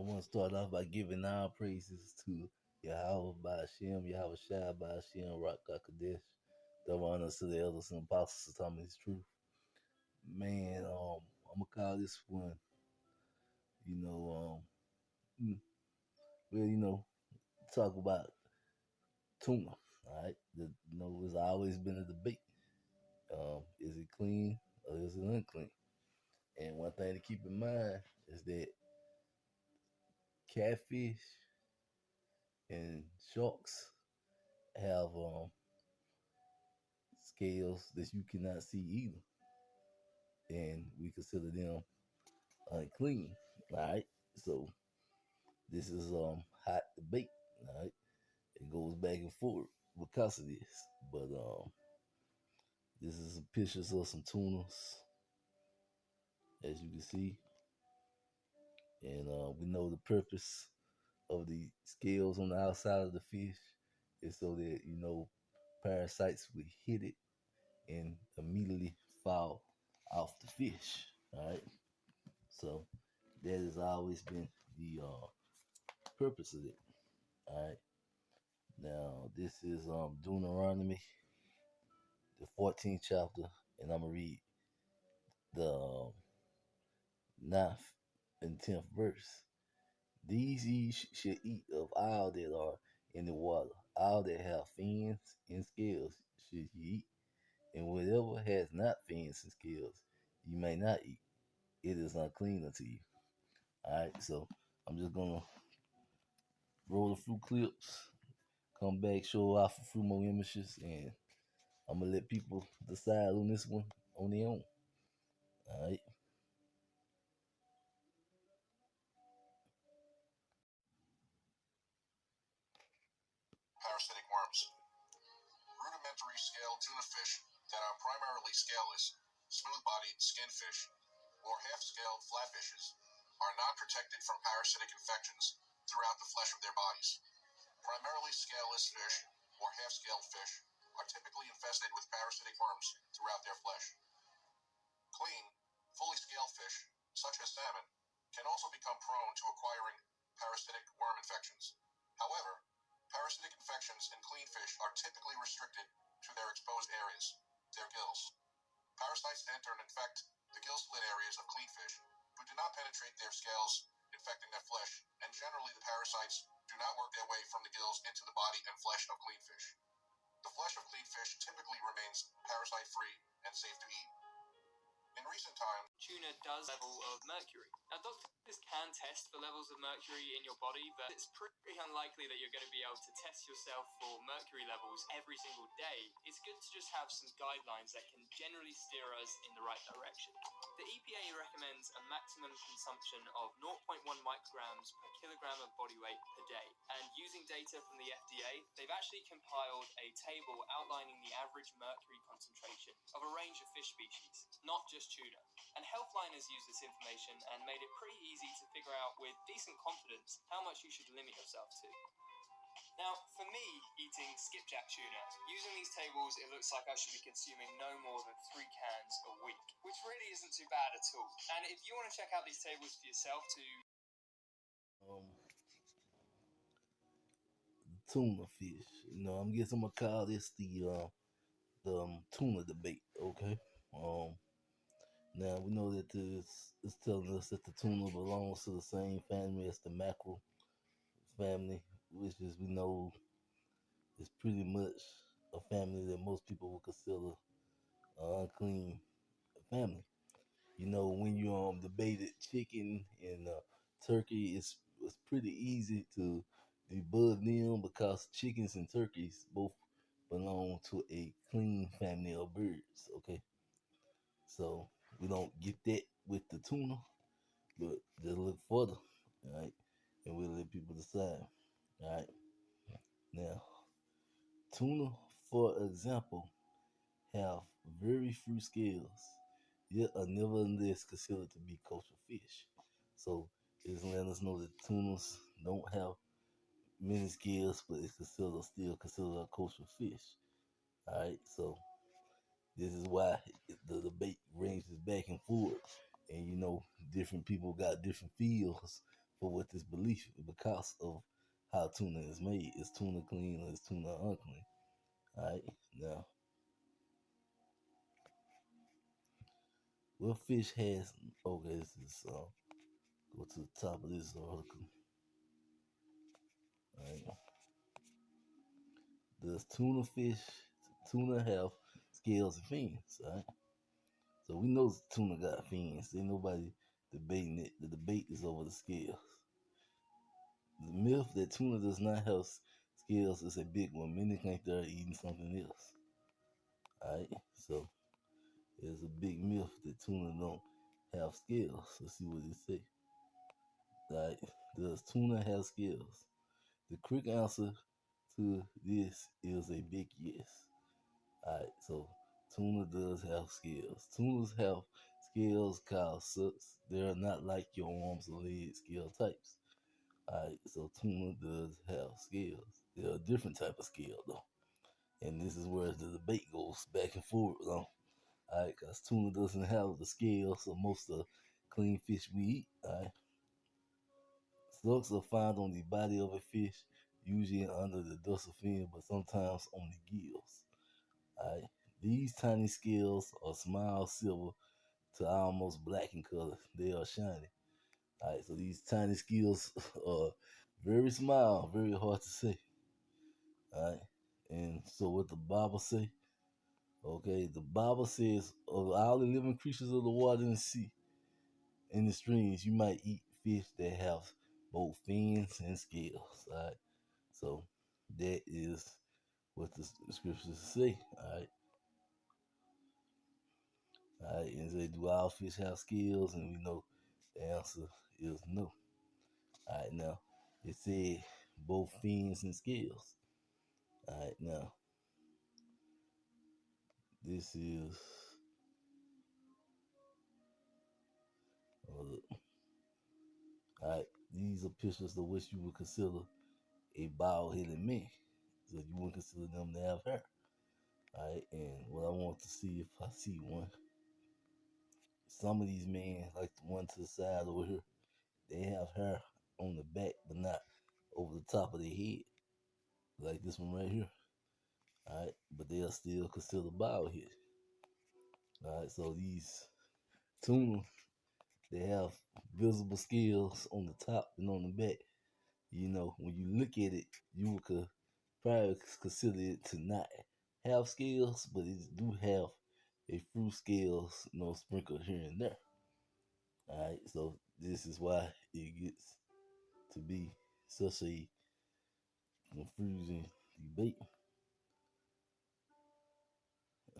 want to start off by giving our praises to Yahweh Ba'Shem, Yahweh Shai Ba'Shem, Rock Kadesh. Double honors to the elders and apostles to tell me his truth. Man, I'm gonna call this one, you know, mm, well, talk about tuna. All right, it's always been a debate. Is it clean or is it unclean? And one thing to keep in mind is that catfish and sharks have scales that you cannot see either, and we consider them unclean. All right, so this is hot debate. All right, it goes back and forth because of this, but this is some pictures of some tunas, as you can see, and we know the purpose of the scales on the outside of the fish is so that parasites would hit it and immediately fall off the fish. All right, so that has always been the purpose of it. All right, now this is Deuteronomy, the 14th chapter, and I'm gonna read the ninth and 10th verse. These ye shall eat of all that are in the water, all that have fins and scales should ye eat, and whatever has not fins and scales you may not eat. It is unclean unto you. Alright, so I'm just gonna roll a few clips, come back, show off a few more images, and I'm gonna let people decide on this one on their own. Alright. Parasitic worms. Rudimentary scaled tuna fish that are primarily scaleless, smooth-bodied skinfish, or half-scaled flatfishes are not protected from parasitic infections throughout the flesh of their bodies. Primarily scaleless fish or half-scaled fish are typically infested with parasitic worms throughout their flesh. Clean, fully scaled fish, such as salmon, can also become prone to acquiring parasitic worm infections. However, parasitic infections in clean fish are typically restricted to their exposed areas, their gills. Parasites enter and infect the gill slit areas of clean fish, but do not penetrate their scales, infecting their flesh, and generally the parasites do not work their way from the gills into the body and flesh of clean fish. The flesh of clean fish typically remains parasite-free and safe to eat. In recent times, tuna does level of mercury. Now, doctors can test for levels of mercury in your body, but it's pretty unlikely that you're going to be able to test yourself for mercury levels every single day. It's good to just have some guidelines that can generally steer us in the right direction. The EPA recommends a maximum consumption of 0.1 micrograms per kilogram of body weight per day. And using data from the FDA, they've actually compiled a table outlining the average mercury concentration of a range of fish species, not just tuna. And Healthline has used this information and made it pretty easy to figure out with decent confidence how much you should limit yourself to. Now, for me, eating skipjack tuna, using these tables, it looks like I should be consuming no more than 3 cans a week, which really isn't too bad at all. And if you want to check out these tables for yourself Tuna fish. I'm guessing I'm gonna call this the tuna debate. Okay. Now we know that it's telling us that the tuna belongs to the same family as the mackerel family, which is we know is pretty much a family that most people would consider an unclean family. When you debated chicken and turkey, it's pretty easy to debug them because chickens and turkeys both belong to a clean family of birds. Okay, so we don't get that with the tuna, but just look further, all right, and we'll let people decide. All right, now tuna, for example, have very few scales, yet are nevertheless considered to be kosher fish. So it's letting us know that tunas don't have many scales, but it's still considered a kosher fish. All right, so this is why the debate ranges back and forth, and different people got different feels for what this belief because of how tuna is made. Is tuna clean or is tuna unclean? Alright, now what fish has okay, this is go to the top of this article. Alright. Does tuna have scales and fins? Alright. So we know tuna got fins. Ain't nobody debating it. The debate is over the scales. The myth that tuna does not have scales is a big one. Many think they're eating something else. Alright, so it's a big myth that tuna don't have scales. Let's see what it say. Alright, does tuna have scales? The quick answer to this is a big yes. Alright, so tuna does have scales. Tunas have scales called sucks. They are not like your arms or leg scale types. Alright, so tuna does have scales. They're a different type of scale though. And this is where the debate goes back and forth on. Alright, because tuna doesn't have the scales of most of the clean fish we eat. Alright. Sucks are found on the body of a fish, usually under the dorsal fin, but sometimes on the gills. Alright. These tiny scales are small silver to almost black in color. They are shiny. Alright, so these tiny scales are very small, very hard to see. Alright. And so what the Bible say? Okay, the Bible says of all the living creatures of the water and the sea, in the streams, you might eat fish that have both fins and scales. Alright. So that is what the scriptures say. Alright. Alright, and say, do all fish have scales? And we know the answer is no. Alright, now it said both fins and scales. Alright, now this is alright, these are pictures of what you would consider a bald-headed man. So you wouldn't consider them to have hair. Alright, and what I want to see if I see one. Some of these men, like the one to the side over here, they have hair on the back, but not over the top of their head, like this one right here. Alright, but they are still considered bald headed. Alright, so these tuna, they have visible scales on the top and on the back. You know, when you look at it, you could probably consider it to not have scales, but it do have a few scales, sprinkled here and there. Alright, so this is why it gets to be such a confusing debate.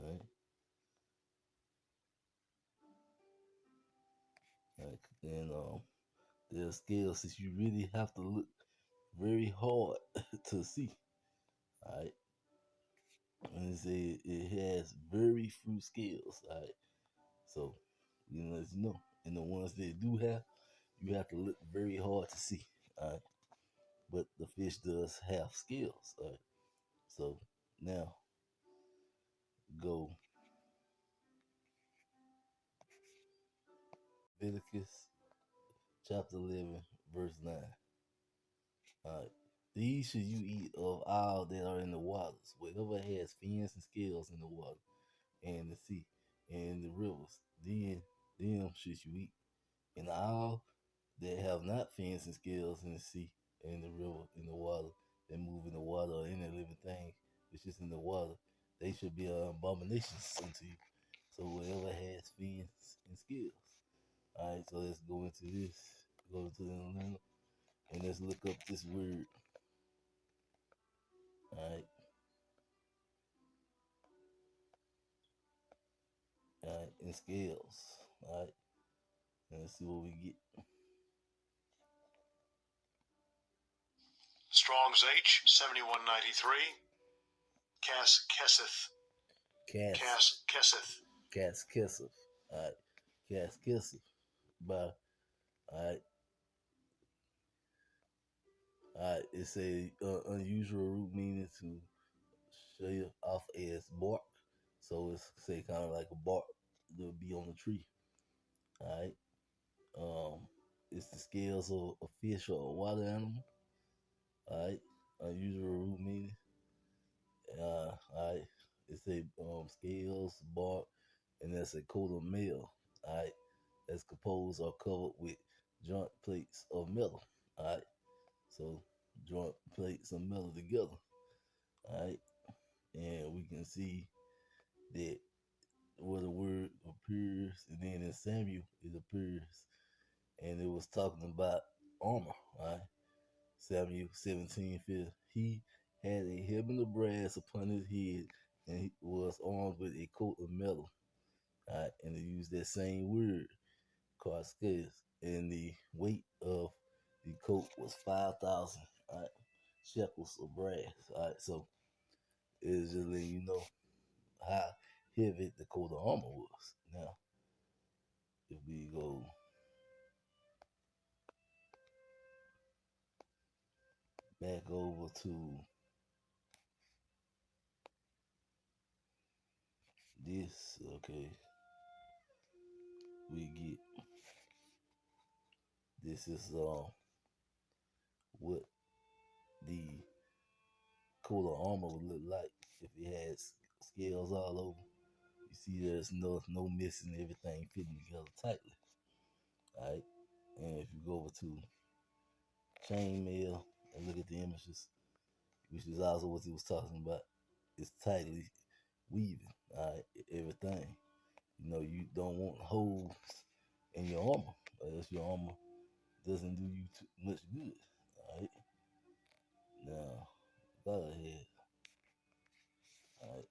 Alright. And there's scales that you really have to look very hard to see. Alright. And it has very few scales. Alright. So, as you know. And the ones that do have, you have to look very hard to see. Alright. But the fish does have scales. Alright. So now go Leviticus chapter 11, verse 9. Alright. These should you eat of all that are in the waters, whatever has fins and scales in the water, and the sea, and the rivers, then them should you eat. And all that have not fins and scales in the sea, and the river, in the water, that move in the water, or any living thing which is in the water, they should be an abomination unto you. So whatever has fins and scales. Alright, so let's go into this. Go to the Atlanta, and let's look up this word. Alright. Alright, and scales. Alright. And let's see what we get. Strong's H 7193. Kesseth. Kesseth. Alright. Kesseth. By alright. Alright. It's a unusual root meaning to shave off as bark. So it's say kind of like a bark that would be on the tree. Alright. it's the scales of a fish or a water animal. Alright, unusual root meaning. Alright, it's a scales, bark, and that's a coat of mail. Alright, that's composed or covered with joint plates of metal. Alright, so joint plates of metal together. Alright, and we can see that where the word appears, and then in Samuel it appears, and it was talking about armor. Right, Samuel 17:5. He had a helmet of brass upon his head, and he was armed with a coat of metal. Right, and they used that same word, cascades, and the weight of the coat was 5,000 shekels of brass. Right, so it's just letting you know how heavy the coat of armor was. Now, if we go back over to this, okay, we get this is what the coat of armor would look like if it had scales all over. You see, there's no missing, everything fitting together tightly. All right, and if you go over to chainmail and look at the images, which is also what he was talking about, it's tightly weaving. All right, everything. You know, you don't want holes in your armor, or else your armor doesn't do you too much good. All right, now go ahead. All right,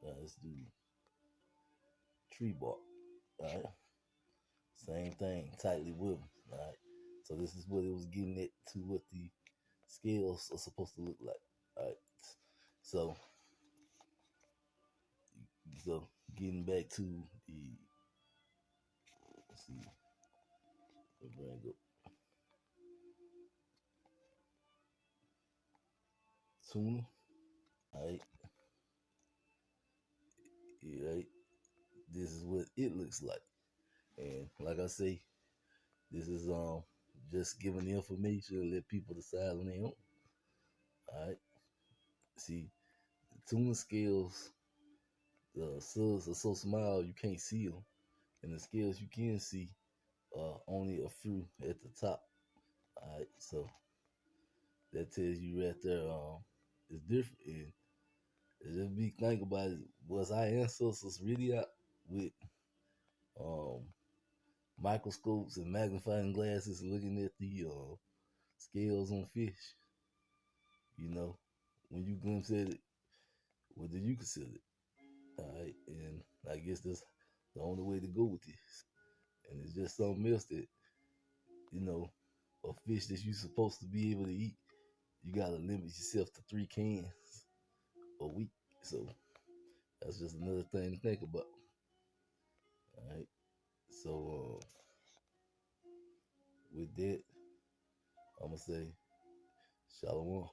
now let's do tree bark. All right, same thing, tightly woven. All right, so this is what it was getting at to what the scales are supposed to look like. All right, so so getting back to the, let's see, bring up tuna. All right, right. This is what it looks like, and like I say, this is just giving the information and let people decide on their own. All right. See, the tuna scales, the suds are so small you can't see them, and the scales you can see are only a few at the top. All right, so that tells you right there, it's different. And just be think about it. Was our ancestors really out with um microscopes and magnifying glasses looking at the scales on fish? You know, when you glimpse at it, what do you consider it? All right, and I guess that's the only way to go with this. And it's just something else that, you know, a fish that you're supposed to be able to eat, you gotta limit yourself to 3 cans a week. So that's just another thing to think about. All right. So with that, I'm gonna say shalom.